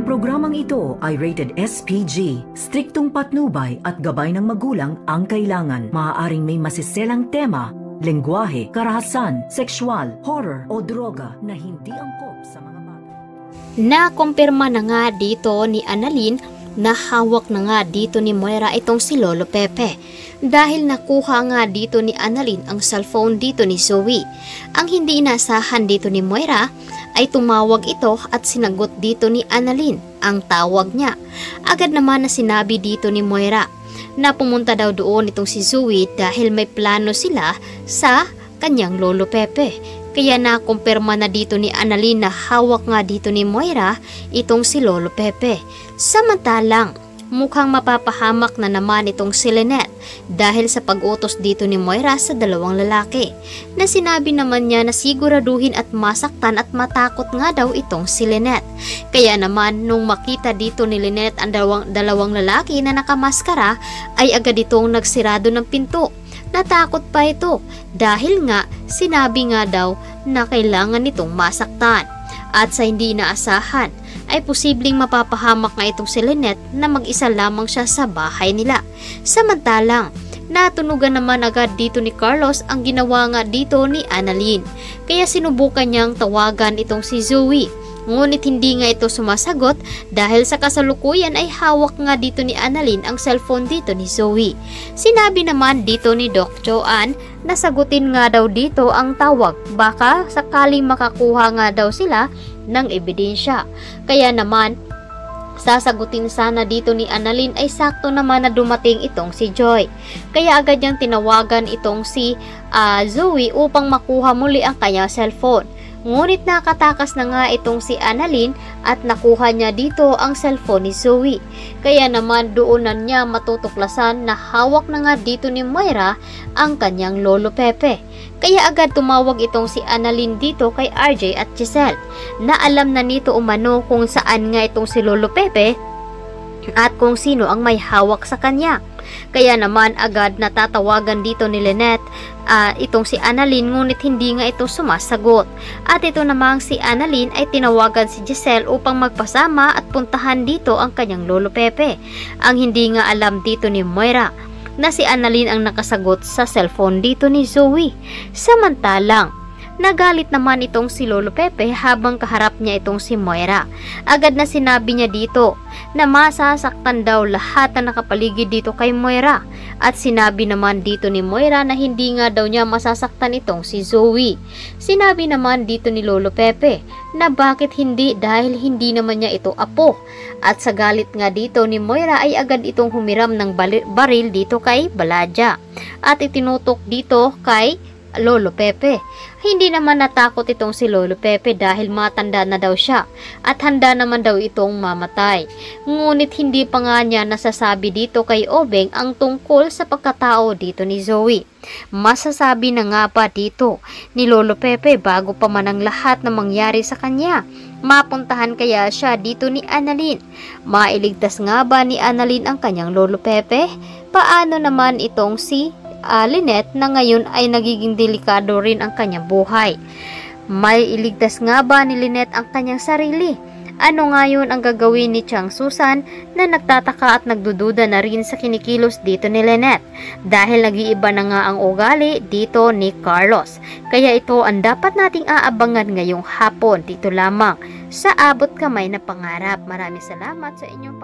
Ang programang ito ay rated SPG. Striktong patnubay at gabay ng magulang ang kailangan. Maaaring may masiselang tema, lengguwahe, karahasan, sexual, horror o droga na hindi angkop sa mga bata. Nakumpirma na nga dito ni Annalyn na hawak na nga dito ni Moira itong si Lolo Pepe. Dahil nakuha nga dito ni Annalyn ang cellphone dito ni Zoe. Ang hindi inasahan dito ni Moira ay tumawag ito at sinagot dito ni Annalyn ang tawag niya. Agad naman na sinabi dito ni Moira na pumunta daw doon itong si Zoe dahil may plano sila sa kanyang Lolo Pepe. Kaya nakumpirma na dito ni Annalyn na hawak nga dito ni Moira itong si Lolo Pepe. Samantalang mukhang mapapahamak na naman itong si Lynette dahil sa pag-utos dito ni Moira sa dalawang lalaki na sinabi naman niya na siguraduhin at masaktan at matakot nga daw itong si Lynette. Kaya naman nung makita dito ni Lynette ang dalawang lalaki na nakamaskara ay agad itong nagsirado ng pinto. Natakot pa ito dahil nga sinabi nga daw na kailangan nitong masaktan. At sa hindi inaasahan ay posibleng mapapahamak nga itong si Lynette na mag-isa lamang siya sa bahay nila. Samantalang natunugan naman agad dito ni Carlos ang ginawa nga dito ni Annalyn. Kaya sinubukan niyang tawagan itong si Zoe. Ngunit hindi nga ito sumasagot dahil sa kasalukuyan ay hawak nga dito ni Annalyn ang cellphone dito ni Zoe. Sinabi naman dito ni Doc Joanne na sagutin nga daw dito ang tawag, baka sakaling makakuha nga daw sila ng ebidensya. Kaya naman sasagutin sana dito ni Annalyn ay sakto naman na dumating itong si Joy. Kaya agad niyang tinawagan itong si Zoe upang makuha muli ang kanyang cellphone. Ngunit nakatakas na nga itong si Annalyn at nakuha niya dito ang cellphone ni Zoe. Kaya naman doonan niya matutuklasan na hawak na nga dito ni Moira ang kanyang Lolo Pepe. Kaya agad tumawag itong si Annalyn dito kay RJ at Giselle na alam na nito umano kung saan nga itong si Lolo Pepe at kung sino ang may hawak sa kanya. Kaya naman agad natatawagan dito ni Lynette itong si Annalyn, ngunit hindi nga ito sumasagot. At ito namang si Annalyn ay tinawagan si Giselle upang magpasama at puntahan dito ang kanyang Lolo Pepe. Ang hindi nga alam dito ni Moira na si Annalyn ang nakasagot sa cellphone dito ni Zoe. Samantalang nagalit naman itong si Lolo Pepe habang kaharap niya itong si Moira. Agad na sinabi niya dito na masasaktan daw lahat na nakapaligid dito kay Moira. At sinabi naman dito ni Moira na hindi nga daw niya masasaktan itong si Zoe. Sinabi naman dito ni Lolo Pepe na bakit hindi dahil hindi naman niya ito apo. At sa galit nga dito ni Moira ay agad itong humiram ng baril dito kay Baladja. At itinutok dito kay Lolo Pepe. Hindi naman natakot itong si Lolo Pepe dahil matanda na daw siya at handa naman daw itong mamatay. Ngunit hindi pa nga niya nasasabi dito kay Obeng ang tungkol sa pagkatao dito ni Zoe. Masasabi na nga ba dito ni Lolo Pepe bago pa man ang lahat na mangyari sa kanya? Mapuntahan kaya siya dito ni Annalyn? Mailigtas nga ba ni Annalyn ang kanyang Lolo Pepe? Paano naman itong si Lynette na ngayon ay nagiging delikado rin ang kanyang buhay? May iligtas nga ba ni Lynette ang kanyang sarili? Ano ngayon ang gagawin ni Chang Susan na nagtataka at nagdududa na rin sa kinikilos dito ni Lynette dahil nag-iiba na nga ang ugali dito ni Carlos. Kaya ito ang dapat nating aabangan ngayong hapon dito lamang sa Abot Kamay na Pangarap. Maraming salamat sa inyong